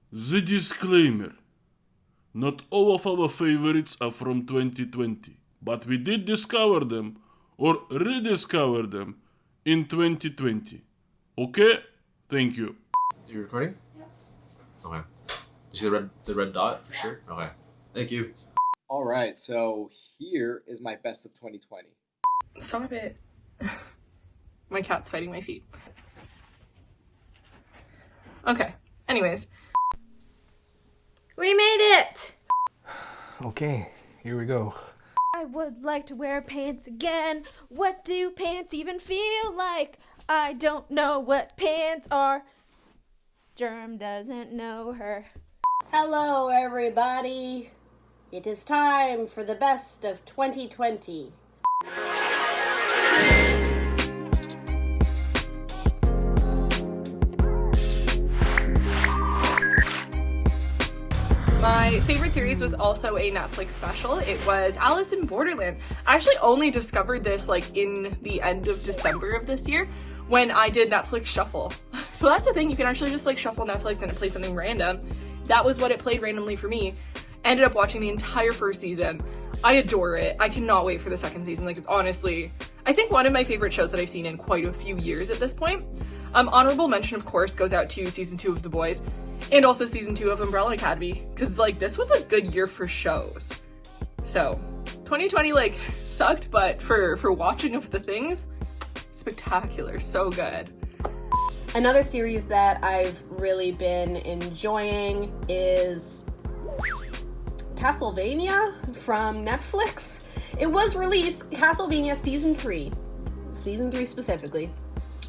The disclaimer. Not all of our favorites are from 2020, but we did discover them or rediscover them in 2020. Okay? Thank you. You recording? Yeah. Okay. You see the red dot for sure? Okay. Thank you. All right, so here is my best of 2020. Stop it. My cat's fighting my feet. Okay, anyways. We made it! Okay, here we go. I would like to wear pants again. What do pants even feel like? I don't know what pants are. Germ doesn't know her. Hello, everybody. It is time for the best of 2020. My favorite series was also a Netflix special. It was Alice in Borderland. I actually only discovered this like in the end of December of this year when I did Netflix Shuffle. So that's the thing, you can actually just like shuffle Netflix and it plays something random. That was what it played randomly for me. Ended up watching the entire first season. I adore it. I cannot wait for the second season. Like, it's honestly, I think one of my favorite shows that I've seen in quite a few years at this point. Honorable mention, of course, goes out to season 2 of The Boys and also season 2 of Umbrella Academy, because like this was a good year for shows. So 2020 like sucked, but for watching of the things, spectacular, so good. Another series that I've really been enjoying is Castlevania from Netflix. It was released, Castlevania season 3 specifically,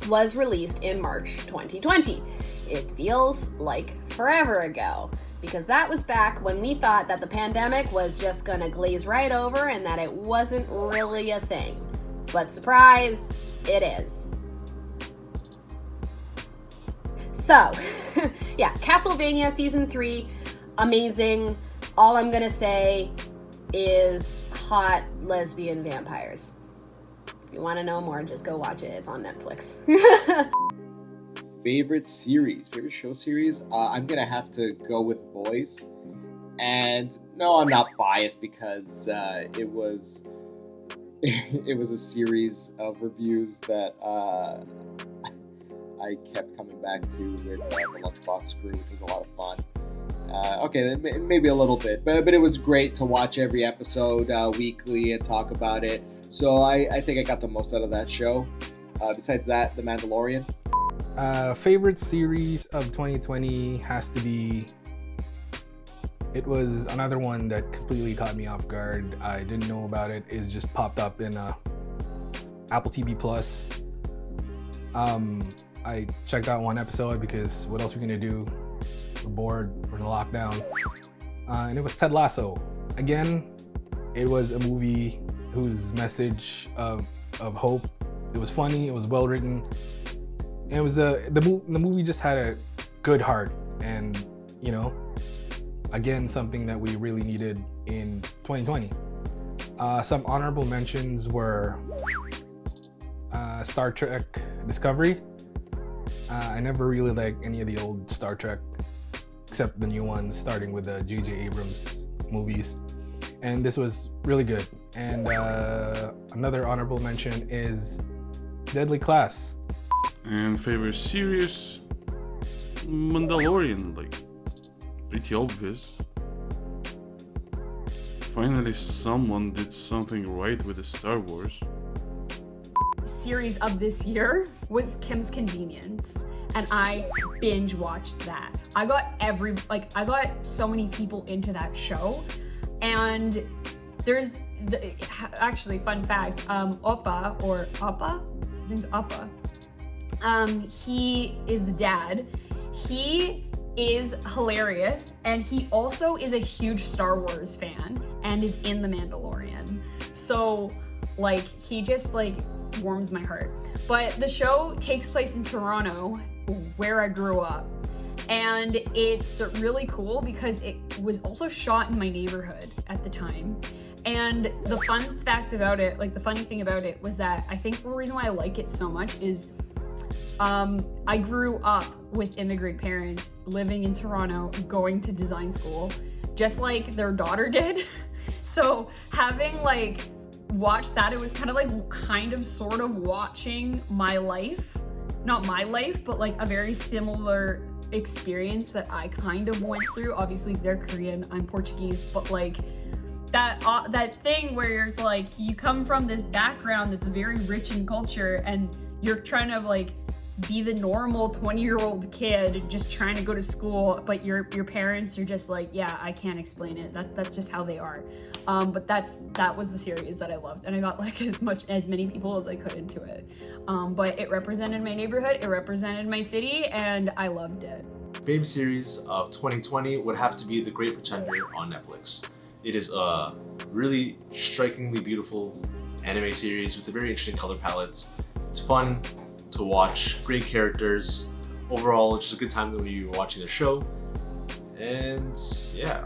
was released in March 2020. It feels like forever ago, because that was back when we thought that the pandemic was just gonna glaze right over and that it wasn't really a thing. But surprise, it is. So, yeah, Castlevania season 3, amazing. All I'm gonna say is hot lesbian vampires. If you want to know more, just go watch it. It's on Netflix. Favorite show series? I'm gonna have to go with Boys. And no, I'm not biased because it was a series of reviews that I kept coming back to with the Lunchbox crew, which was a lot of fun. Okay, maybe a little bit, but it was great to watch every episode weekly and talk about it. So I think I got the most out of that show. Besides that, The Mandalorian. Favorite series of 2020 has to be... It was another one that completely caught me off guard. I didn't know about it. It just popped up in Apple TV Plus. I checked out one episode because what else are we gonna do? We're bored, we're in a lockdown. And it was Ted Lasso. Again, it was a movie whose message of hope. It was funny, it was well written. And it was the movie just had a good heart, and you know, again, something that we really needed in 2020. Some honorable mentions were Star Trek Discovery. I never really liked any of the old Star Trek, except the new ones, starting with the J.J. Abrams movies. And this was really good. And another honorable mention is Deadly Class. And favorite series? Mandalorian, like, pretty obvious. Finally someone did something right with the Star Wars. Series of this year was Kim's Convenience, and I binge watched that. I got so many people into that show, and there's actually, fun fact, Appa, his name's Appa. He is the dad. He is hilarious, and he also is a huge Star Wars fan and is in The Mandalorian. So like, he just like warms my heart. But the show takes place in Toronto, where I grew up, and it's really cool because it was also shot in my neighborhood at the time. And the fun fact about it, like the funny thing about it, was that I think the reason why I like it so much is I grew up with immigrant parents living in Toronto, going to design school, just like their daughter did. So having like watched that, it was kind of sort of watching my life, not my life, but like a very similar experience that I kind of went through. Obviously they're Korean, I'm Portuguese, but like that thing where it's like you come from this background that's very rich in culture and you're trying to like be the normal 20-year-old kid just trying to go to school, but your parents are just like, yeah, I can't explain it. That's just how they are. But that was the series that I loved, and I got like as many people as I could into it. But it represented my neighborhood, it represented my city, and I loved it. Favorite series of 2020 would have to be The Great Pretender on Netflix. It is a really strikingly beautiful anime series with a very interesting color palette. It's fun to watch, great characters. Overall, it's just a good time when you're watching the show. And yeah.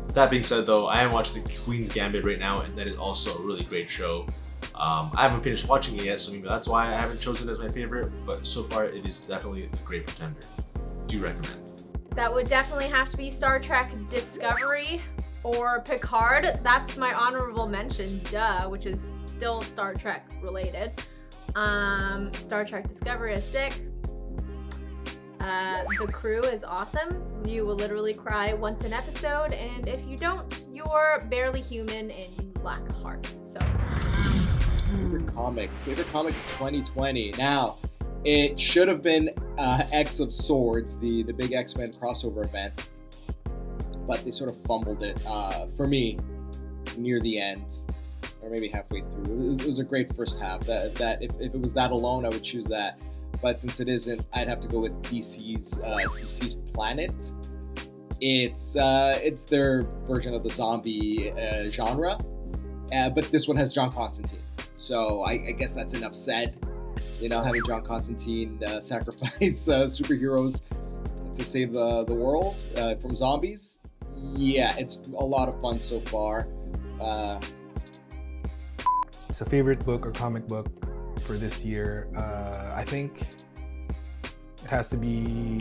That being said though, I am watching The Queen's Gambit right now, and that is also a really great show. I haven't finished watching it yet, so maybe that's why I haven't chosen it as my favorite, but so far it is definitely The Great Pretender. Do recommend. That would definitely have to be Star Trek Discovery or Picard. That's my honorable mention, which is still Star Trek related. Star Trek Discovery is sick. The crew is awesome. You will literally cry once an episode, and if you don't, you're barely human and you lack a heart. So Favorite comic of 2020. Now, it should have been X of Swords, the big X-Men crossover event, but they sort of fumbled it for me near the end, or maybe halfway through. It was a great first half. That if it was that alone, I would choose that. But since it isn't, I'd have to go with DC's Planet. It's their version of the zombie genre, but this one has John Constantine. So I guess that's enough said. You know, having John Constantine sacrifice superheroes to save the world from zombies. Yeah, it's a lot of fun so far. So favorite book or comic book for this year, I think it has to be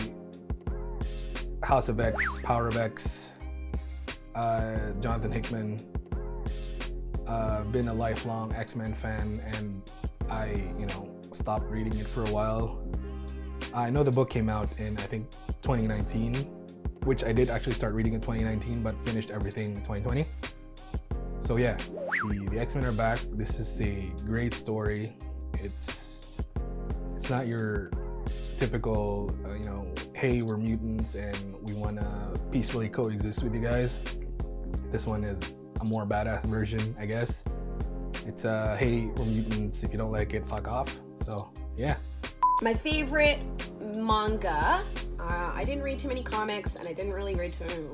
House of X, Power of X, Jonathan Hickman. Been a lifelong X-Men fan, and I, stopped reading it for a while. I know the book came out in, I think, 2019, which I did actually start reading in 2019, but finished everything in 2020. So yeah, the X-Men are back. This is a great story. It's not your typical, hey, we're mutants and we want to peacefully coexist with you guys. This one is a more badass version, I guess. It's hey, we're mutants. If you don't like it, fuck off. So yeah. My favorite manga, I didn't read too many comics, and I didn't really read too many,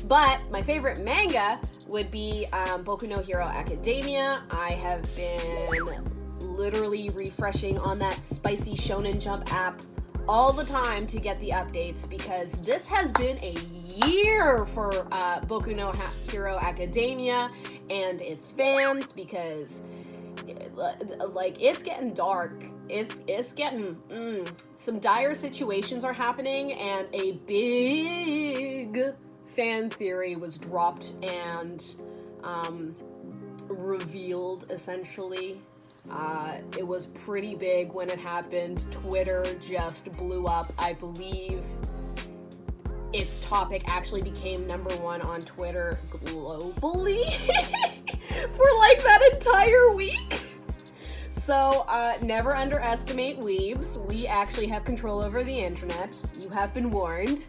but my favorite manga would be Boku no Hero Academia. I have been literally refreshing on that spicy Shonen Jump app all the time to get the updates, because this has been a year for Boku no Hero Academia and its fans, because it's getting dark. It's getting some dire situations are happening, and a big fan theory was dropped and revealed, essentially. It was pretty big when it happened. Twitter just blew up. I believe its topic actually became #1 on Twitter globally for like that entire week. So never underestimate weebs. We actually have control over the internet. You have been warned.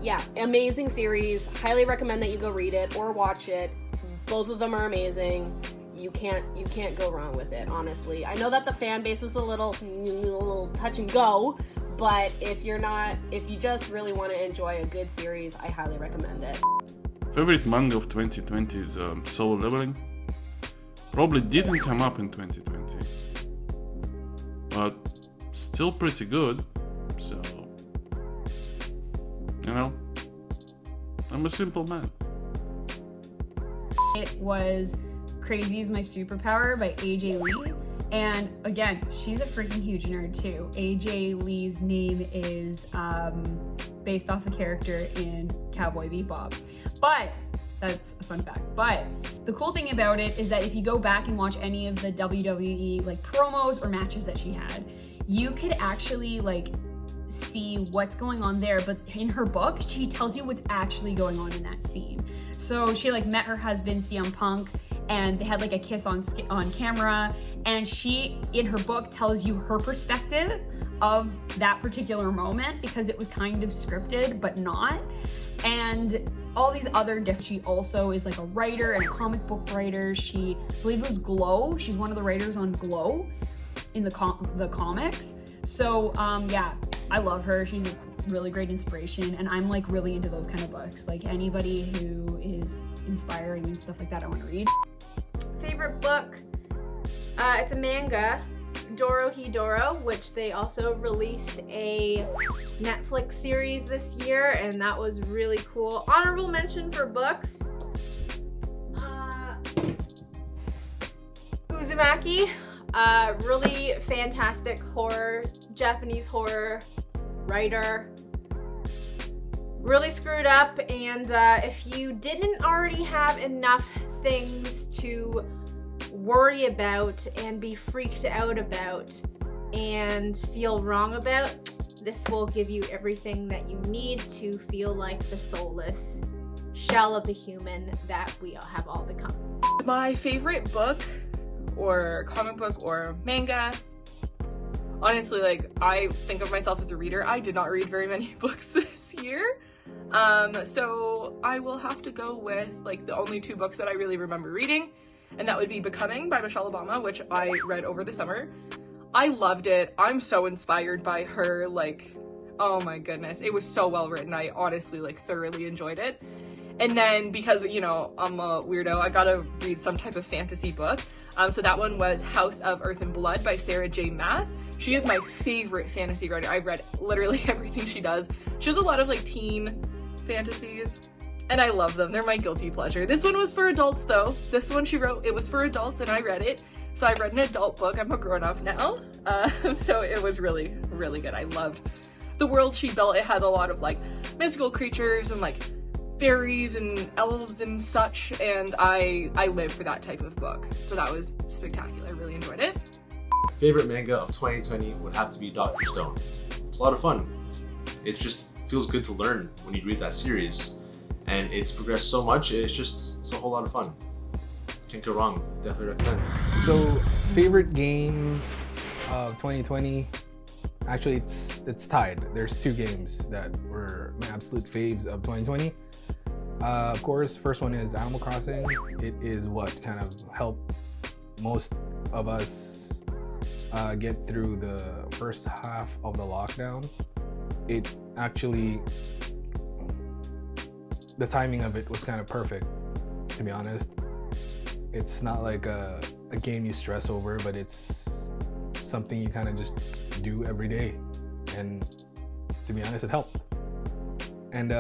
Yeah, amazing series. Highly recommend that you go read it or watch it. Both of them are amazing. You can't go wrong with it, honestly. I know that the fan base is a little touch and go, but if you just really want to enjoy a good series, I highly recommend it. Favorite manga of 2020 is Solo Leveling. Probably didn't come up in 2020, but still pretty good. So, I'm a simple man. It was Crazy is My Superpower by AJ Lee. And again, she's a freaking huge nerd too. AJ Lee's name is based off a character in Cowboy Bebop. But that's a fun fact. But the cool thing about it is that if you go back and watch any of the WWE like promos or matches that she had, you could actually like see what's going on there. But in her book, she tells you what's actually going on in that scene. So she like met her husband CM Punk, and they had like a kiss on camera, and she in her book tells you her perspective of that particular moment because it was kind of scripted but not. And all these other different, she also is like a writer and a comic book writer. I believe it was Glow, she's one of the writers on Glow in the comics. So yeah, I love her. She's a really great inspiration, and I'm like really into those kind of books. Like anybody who is inspiring and stuff like that I want to read. Favorite book? It's a manga, Dorohedoro, which they also released a Netflix series this year, and that was really cool. Honorable mention for books, Uzumaki, really fantastic horror, Japanese horror writer. Really screwed up, and if you didn't already have enough things to worry about and be freaked out about and feel wrong about, this will give you everything that you need to feel like the soulless shell of a human that we have all become. My favorite book or comic book or manga, honestly, like I think of myself as a reader. I did not read very many books this year. So I will have to go with like the only 2 books that I really remember reading, and that would be Becoming by Michelle Obama, which I read over the summer. I loved it. I'm so inspired by her, like, oh my goodness, it was so well written. I honestly like thoroughly enjoyed it. And then because, you know, I'm a weirdo, I gotta read some type of fantasy book. So that one was House of Earth and Blood by Sarah J. Maas. She is my favorite fantasy writer. I've read literally everything she does. She has a lot of like teen fantasies, and I love them. They're my guilty pleasure. This one was for adults though. This one she wrote, it was for adults, and I read it. So I read an adult book. I'm a grown-up now. So it was really, really good. I loved the world she built. It had a lot of like mystical creatures and like fairies and elves and such, and I live for that type of book. So that was spectacular. I really enjoyed it. Favorite manga of 2020 would have to be Dr. Stone. It's a lot of fun. It just feels good to learn when you read that series, and it's progressed so much. It's a whole lot of fun. Can't go wrong. Definitely recommend. So, favorite game of 2020? Actually, it's tied. There's 2 games that were my absolute faves of 2020. Of course, first one is Animal Crossing. It is what kind of helped most of us get through the first half of the lockdown. It actually, the timing of it was kind of perfect, to be honest. It's not like a game you stress over, but it's something you kind of just do every day. And to be honest, it helped. And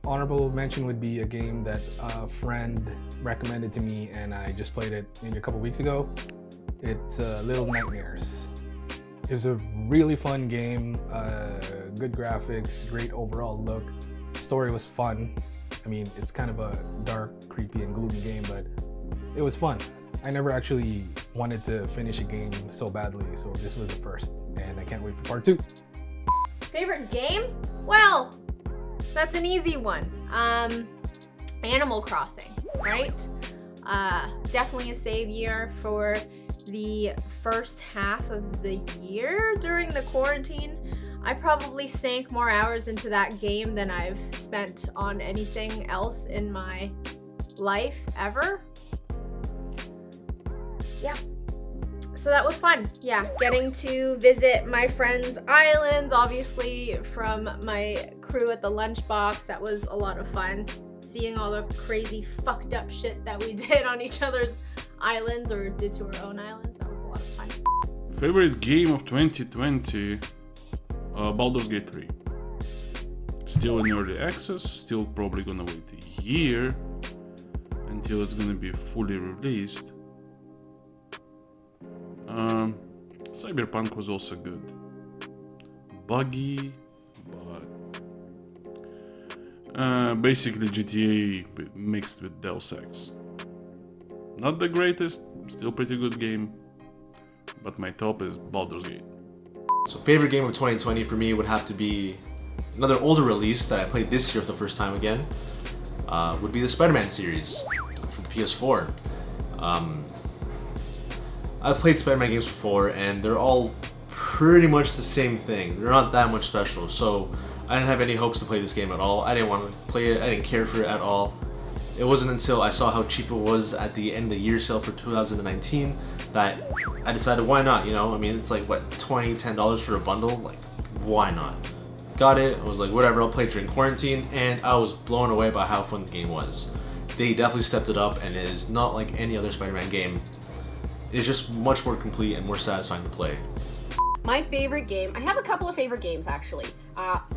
honorable mention would be a game that a friend recommended to me, and I just played it maybe a couple weeks ago. It's Little Nightmares. It was a really fun game, good graphics, great overall look. Story was fun. I mean, it's kind of a dark, creepy, and gloomy game, but it was fun. I never actually wanted to finish a game so badly, so this was the first, and I can't wait for part 2. Favorite game? Well, that's an easy one. Animal Crossing, right? Definitely a save year for the first half of the year during the quarantine. I probably sank more hours into that game than I've spent on anything else in my life ever. Yeah. So that was fun. Yeah, getting to visit my friends' islands, obviously from my crew at the Lunchbox. That was a lot of fun. Seeing all the crazy fucked up shit that we did on each other's islands or did to our own islands. That was a lot of fun. Favorite game of 2020? Baldur's Gate 3. Still in early access, still probably gonna wait a year until it's gonna be fully released. Cyberpunk was also good. Buggy, but basically GTA mixed with Deus Ex. Not the greatest, still pretty good game, but my top is Baldur's Gate. So favorite game of 2020 for me would have to be another older release that I played this year for the first time again. Would be the Spider-Man series for the PS4. I've played Spider-Man games before, and they're all pretty much the same thing. They're not that much special, so I didn't have any hopes to play this game at all. I didn't want to play it, I didn't care for it at all. It wasn't until I saw how cheap it was at the end of the year sale for 2019 that I decided why not, you know? I mean, it's like, what, $10 for a bundle? Like, why not? Got it, I was like, whatever, I'll play it during quarantine, and I was blown away by how fun the game was. They definitely stepped it up, and it is not like any other Spider-Man game. It's just much more complete and more satisfying to play. My favorite game, I have a couple of favorite games actually.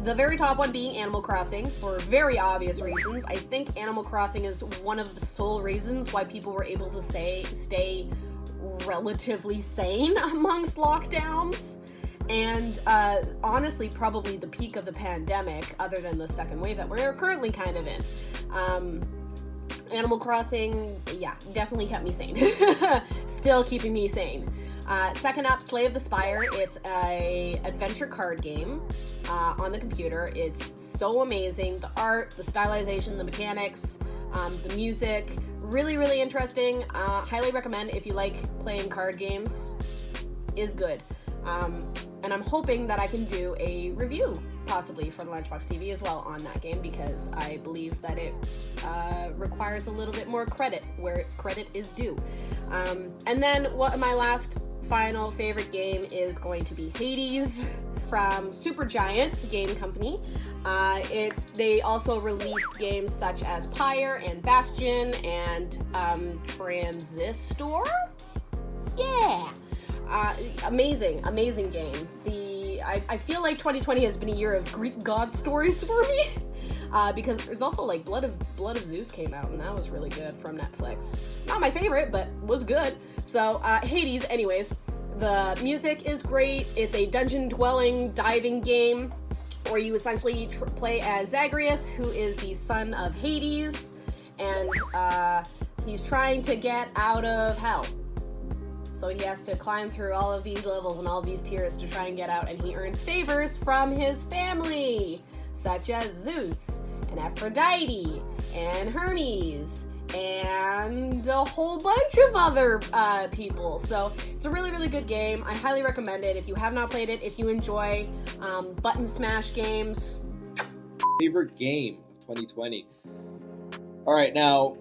The very top one being Animal Crossing for very obvious reasons. I think Animal Crossing is one of the sole reasons why people were able to stay relatively sane amongst lockdowns. And honestly, probably the peak of the pandemic, other than the second wave that we're currently kind of in. Animal Crossing, yeah, definitely kept me sane. Still keeping me sane. Second up, Slay of the Spire. It's a adventure card game on the computer. It's so amazing. The art, the stylization, the mechanics, the music, really, really interesting. Highly recommend if you like playing card games. Is good. And I'm hoping that I can do a review possibly for the Lunchbox TV as well on that game, because I believe that it requires a little bit more credit where credit is due. And then my last final favorite game is going to be Hades from Supergiant Game Company. They also released games such as Pyre and Bastion and Transistor? Yeah! Amazing game. I feel like 2020 has been a year of Greek god stories for me, because there's also like Blood of Zeus came out, and that was really good from Netflix. Not my favorite, but was good. So Hades, anyways, the music is great. It's a dungeon-dwelling diving game where you essentially play as Zagreus, who is the son of Hades, and he's trying to get out of hell. So he has to climb through all of these levels and all of these tiers to try and get out, and he earns favors from his family, such as Zeus, and Aphrodite, and Hermes, and a whole bunch of other people. So it's a really, really good game. I highly recommend it if you have not played it, if you enjoy button smash games. Favorite game of 2020. All right, now,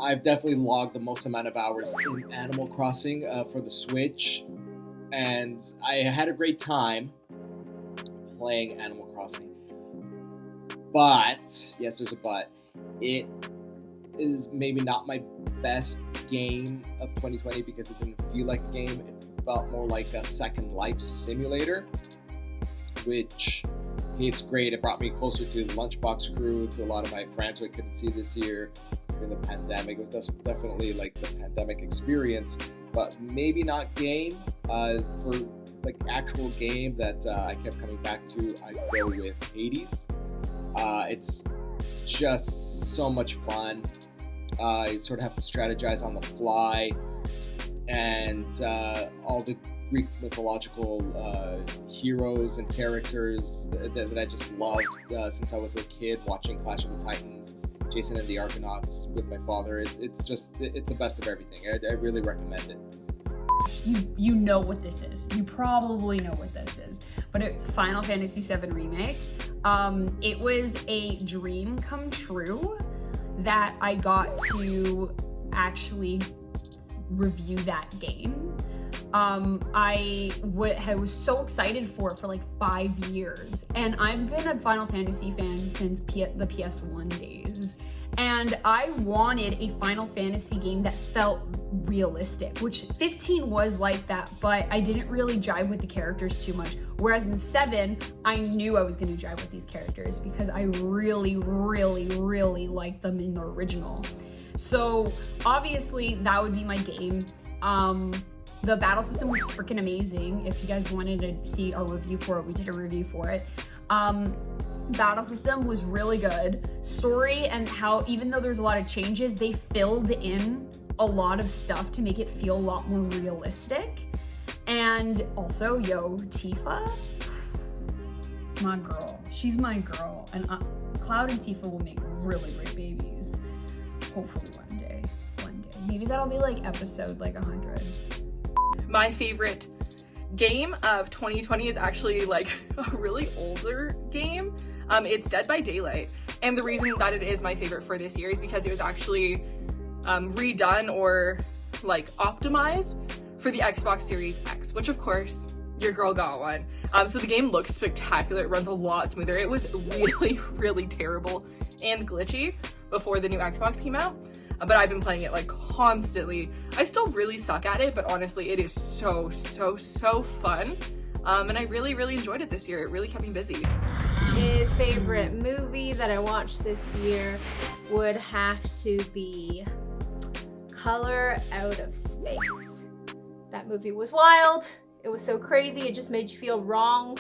I've definitely logged the most amount of hours in Animal Crossing for the Switch, and I had a great time playing Animal Crossing. But, yes, there's a but, it is maybe not my best game of 2020 because it didn't feel like a game. It felt more like a Second Life simulator, which, hey, it's great. It brought me closer to the Lunchbox crew, to a lot of my friends who I couldn't see this year during the pandemic. It was definitely like the pandemic experience, but maybe not game. For like actual game that I kept coming back to, I go with Hades. It's just so much fun. You sort of have to strategize on the fly, and all the Greek mythological heroes and characters that I just loved since I was a kid watching Clash of the Titans, Jason and the Argonauts with my father. It's the best of everything. I really recommend it. You know what this is. You probably know what this is, but it's Final Fantasy VII Remake. It was a dream come true that I got to actually review that game. I was so excited for it for like 5 years, and I've been a Final Fantasy fan since the PS1 days. And I wanted a Final Fantasy game that felt realistic, which 15 was like that, but I didn't really jive with the characters too much. Whereas in 7, I knew I was going to jive with these characters because I really, really, really liked them in the original. So obviously that would be my game. The battle system was freaking amazing. If you guys wanted to see our review for it, we did a review for it. Battle system was really good. Story and how, even though there's a lot of changes, they filled in a lot of stuff to make it feel a lot more realistic. And also, Tifa, my girl. She's my girl. And Cloud and Tifa will make really great babies. Hopefully one day. Maybe that'll be like episode 100. My favorite game of 2020 is actually like a really older game. It's Dead by Daylight. And the reason that it is my favorite for this year is because it was actually redone or like optimized for the Xbox Series X, which of course your girl got one. So the game looks spectacular. It runs a lot smoother. It was really, really terrible and glitchy before the new Xbox came out. But I've been playing it like constantly. I still really suck at it, but honestly, it is so, so, so fun. And I really, really enjoyed it this year. It really kept me busy. His favorite movie that I watched this year would have to be Color Out of Space. That movie was wild. It was so crazy. It just made you feel wrong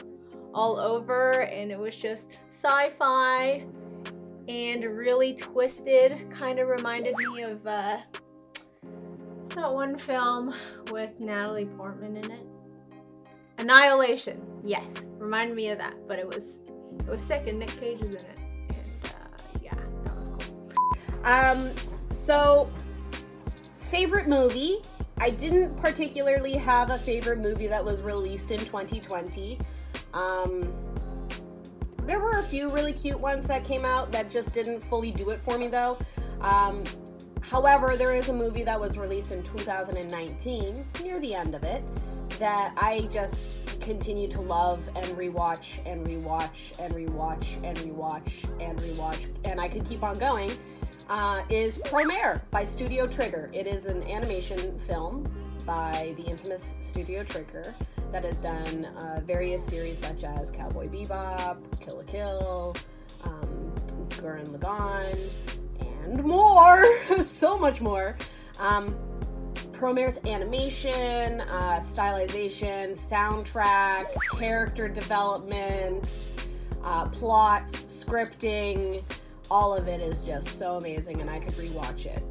all over, and it was just sci-fi and really twisted. Kind of reminded me of that one film with Natalie Portman in it. Annihilation. Yes, reminded me of that, but it was sick, and Nick Cage is in it, and yeah, that was cool. So favorite movie. I didn't particularly have a favorite movie that was released in 2020. There were a few really cute ones that came out that just didn't fully do it for me though. However, there is a movie that was released in 2019, near the end of it, that I just continue to love and rewatch and rewatch and rewatch and rewatch and rewatch, and I could keep on going, is Promare by Studio Trigger. It is an animation film by the infamous Studio Trigger that has done various series such as Cowboy Bebop, Kill la Kill, Gurren Lagann, and more. So much more. Promare's animation, stylization, soundtrack, character development, plots, scripting, all of it is just so amazing, and I could rewatch it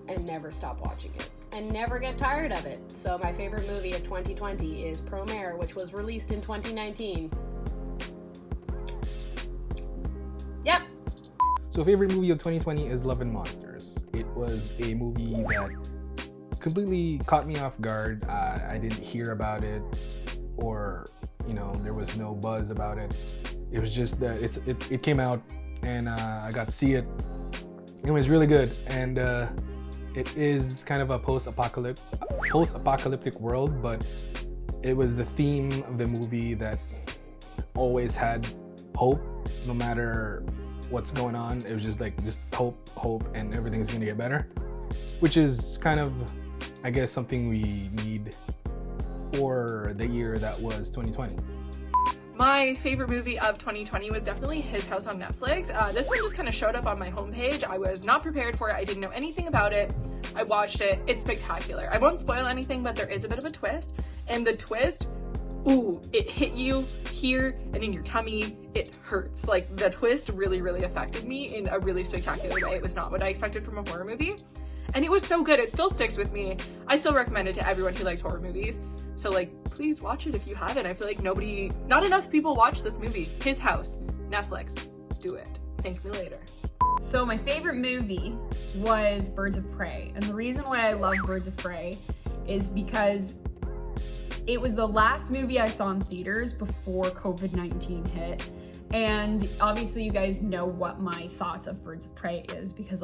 and never stop watching it and never get tired of it. So my favorite movie of 2020 is Promare, which was released in 2019. Yep. So favorite movie of 2020 is Love and Monsters. It was a movie that completely caught me off guard. I didn't hear about it, or there was no buzz about it. It was just that it came out, and I got to see it. It was really good, and it is kind of a post-apocalyptic world, but it was the theme of the movie that always had hope, no matter what's going on. It was just hope, and everything's gonna get better, which is kind of, I guess, something we need for the year that was 2020. My favorite movie of 2020 was definitely His House on Netflix. This one just kind of showed up on my homepage. I was not prepared for it. I didn't know anything about it. I watched it. It's spectacular. I won't spoil anything, but there is a bit of a twist. And the twist, ooh, it hit you here and in your tummy. It hurts. Like, the twist really, really affected me in a really spectacular way. It was not what I expected from a horror movie. And it was so good. It still sticks with me. I still recommend it to everyone who likes horror movies. So please watch it if you haven't. I feel like not enough people watch this movie. His House, Netflix, do it. Thank me later. So my favorite movie was Birds of Prey. And the reason why I love Birds of Prey is because it was the last movie I saw in theaters before COVID-19 hit. And obviously you guys know what my thoughts of Birds of Prey is, because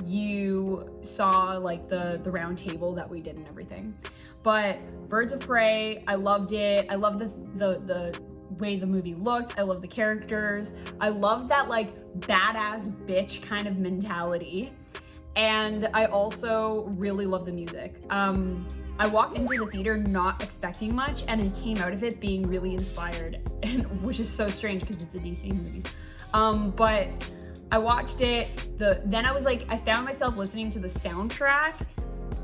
you saw the round table that we did and everything. But Birds of Prey, I loved it. I loved the way the movie looked. I loved the characters. I loved that badass bitch kind of mentality. And I also really love the music. I walked into the theater not expecting much, and I came out of it being really inspired, and which is so strange because it's a DC movie. But I watched it. Then I was like, I found myself listening to the soundtrack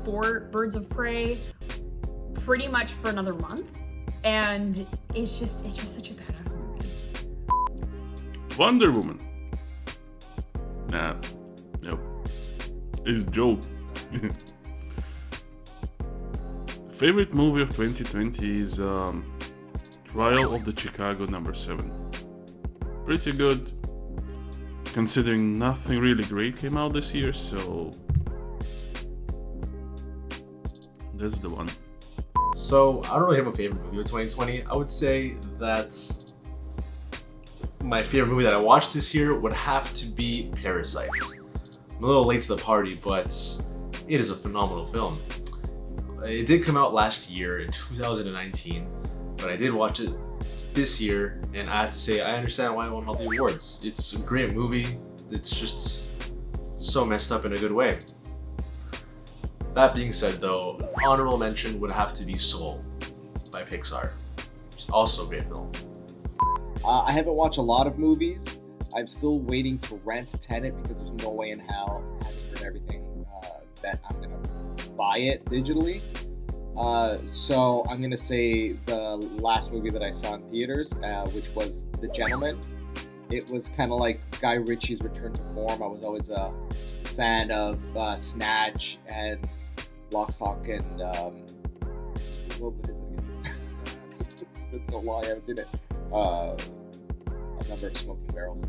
for Birds of Prey pretty much for another month, and it's just such a badass movie. Wonder Woman. Nah, nope. It's joke. Favorite movie of 2020 is Trial of the Chicago #7. Pretty good, considering nothing really great came out this year, so that's the one. So I don't really have a favorite movie of 2020. I would say that my favorite movie that I watched this year would have to be Parasite. I'm a little late to the party, but it is a phenomenal film. It did come out last year in 2019, but I did watch it this year, and I have to say I understand why it won all the awards. It's a great movie. It's just so messed up in a good way. That being said though, honorable mention would have to be Soul by Pixar. It's also a great film. I haven't watched a lot of movies. I'm still waiting to rent Tenet because there's no way in hell, having heard everything, that I'm gonna buy it digitally. So I'm gonna say the last movie that I saw in theaters, which was The Gentleman. It was kind of like Guy Ritchie's return to form. I was always a fan of Snatch and Lock, Stock, and what is it again? It's been so long I haven't seen it. A number of Smoking Barrels.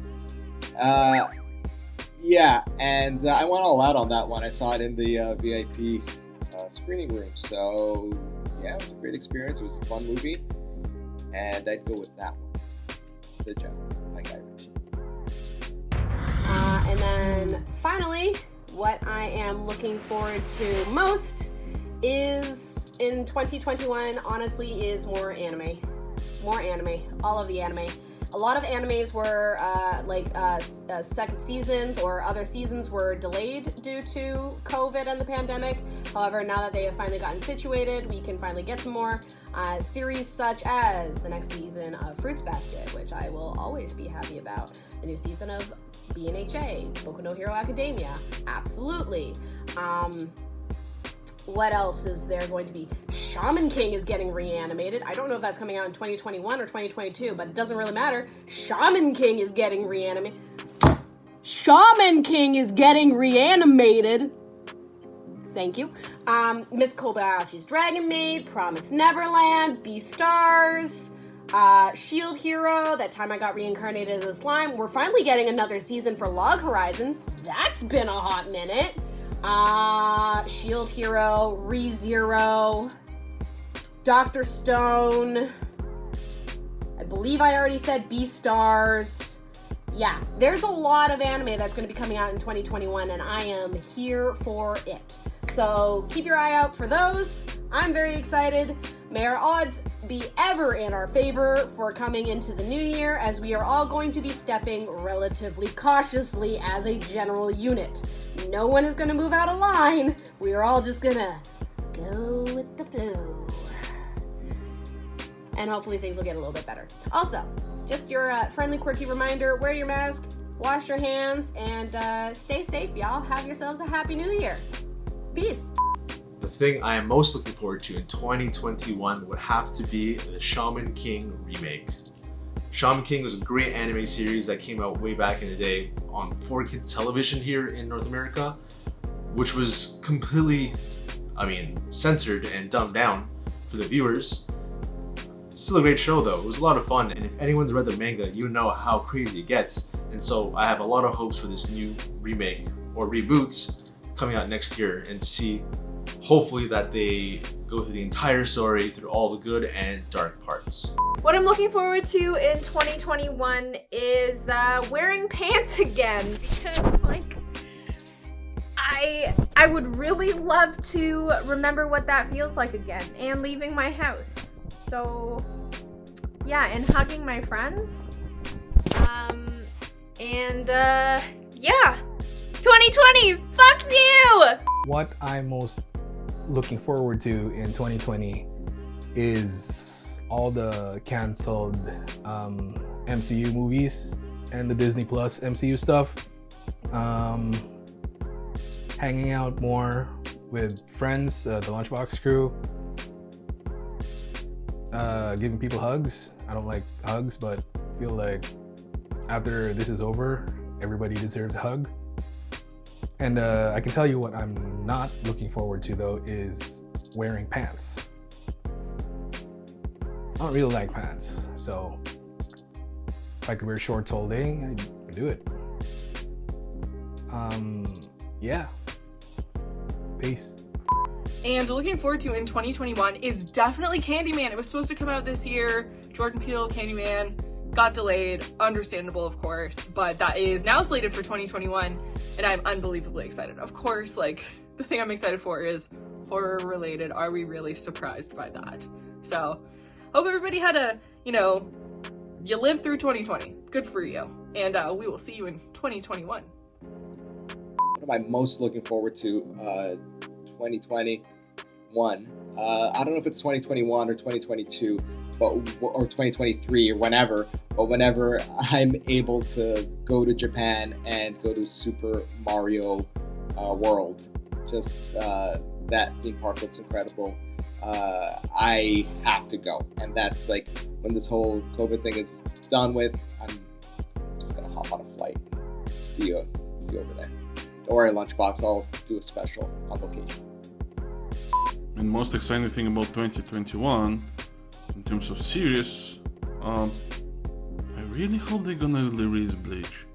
Yeah, and I went all out on that one. I saw it in the VIP screening room. So yeah, it was a great experience. It was a fun movie, and I'd go with that one. The Gentleman by Guy Ritchie. And then finally, what I am looking forward to most is in 2021, honestly, is more anime. More anime. All of the anime. A lot of animes were second seasons or other seasons were delayed due to COVID and the pandemic. However, now that they have finally gotten situated, we can finally get some more series such as the next season of Fruits Basket, which I will always be happy about. The new season of BNHA, Boku no Hero Academia, absolutely. What else is there going to be? Shaman King is getting reanimated. I don't know if that's coming out in 2021 or 2022, but it doesn't really matter. Shaman King is getting reanimated. Shaman King is getting reanimated. Thank you. Miss Kobayashi's Dragon Maid, Promised Neverland, Beastars, Shield Hero, that time I got reincarnated as a slime. We're finally getting another season for Log Horizon. That's been a hot minute. Shield Hero, ReZero, Dr. Stone. I believe I already said Beastars. Yeah, there's a lot of anime that's going to be coming out in 2021, and I am here for it. So keep your eye out for those. I'm very excited. May our odds be ever in our favor for coming into the new year, as we are all going to be stepping relatively cautiously as a general unit. No one is going to move out of line. We are all just going to go with the flow. And hopefully things will get a little bit better. Also, just your friendly, quirky reminder, wear your mask, wash your hands, and stay safe, y'all. Have yourselves a happy new year. Peace. The thing I am most looking forward to in 2021 would have to be the Shaman King remake. Shaman King was a great anime series that came out way back in the day on 4Kids television here in North America, which was completely, censored and dumbed down for the viewers. Still a great show though. It was a lot of fun, and if anyone's read the manga, you know how crazy it gets. And so I have a lot of hopes for this new remake or reboots coming out next year, and see hopefully that they go through the entire story, through all the good and dark parts. What I'm looking forward to in 2021 is wearing pants again, because I would really love to remember what that feels like again, and leaving my house. So yeah, and hugging my friends. And yeah, 2020, fuck you! What I'm most looking forward to in 2020 is all the canceled MCU movies and the Disney Plus MCU stuff. Hanging out more with friends, the Lunchbox crew. Giving people hugs. I don't like hugs, but I feel like after this is over, everybody deserves a hug. And I can tell you what I'm not looking forward to though is wearing pants. I don't really like pants, so if I could wear shorts all day, I'd do it. Yeah. Peace. And looking forward to in 2021 is definitely Candyman. It was supposed to come out this year. Jordan Peele, Candyman, got delayed. Understandable, of course, but that is now slated for 2021, and I'm unbelievably excited. Of course, like, the thing I'm excited for is horror related. Are we really surprised by that? So, hope everybody had a, you lived through 2020. Good for you. And we will see you in 2021. What am I most looking forward to 2021? I don't know if it's 2021 or 2022, or 2023 or whenever, but whenever I'm able to go to Japan and go to Super Mario World. Just that theme park looks incredible. I have to go, and that's like when this whole COVID thing is done with, I'm just gonna hop on a flight. See you over there. Don't worry, Lunchbox, I'll do a special on location. And most exciting thing about 2021, in terms of series, I really hope they're gonna release Bleach.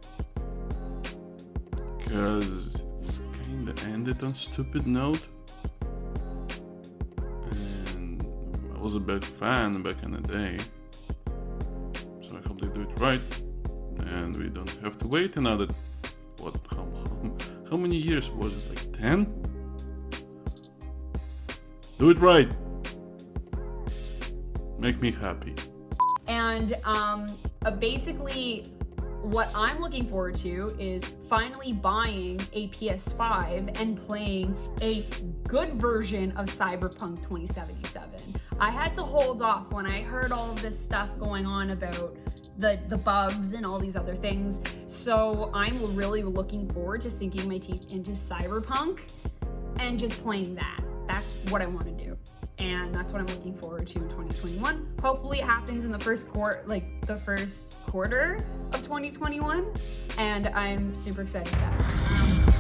Because it's kinda ended on stupid note. And I was a big fan back in the day. So I hope they do it right. And we don't have to wait another, how many years was it? Like 10? Do it right. Make me happy. And basically, what I'm looking forward to is finally buying a PS5 and playing a good version of Cyberpunk 2077. I had to hold off when I heard all of this stuff going on about the bugs and all these other things. So I'm really looking forward to sinking my teeth into Cyberpunk and just playing that. That's what I want to do. And that's what I'm looking forward to in 2021. Hopefully it happens in the first quarter of 2021. And I'm super excited for that.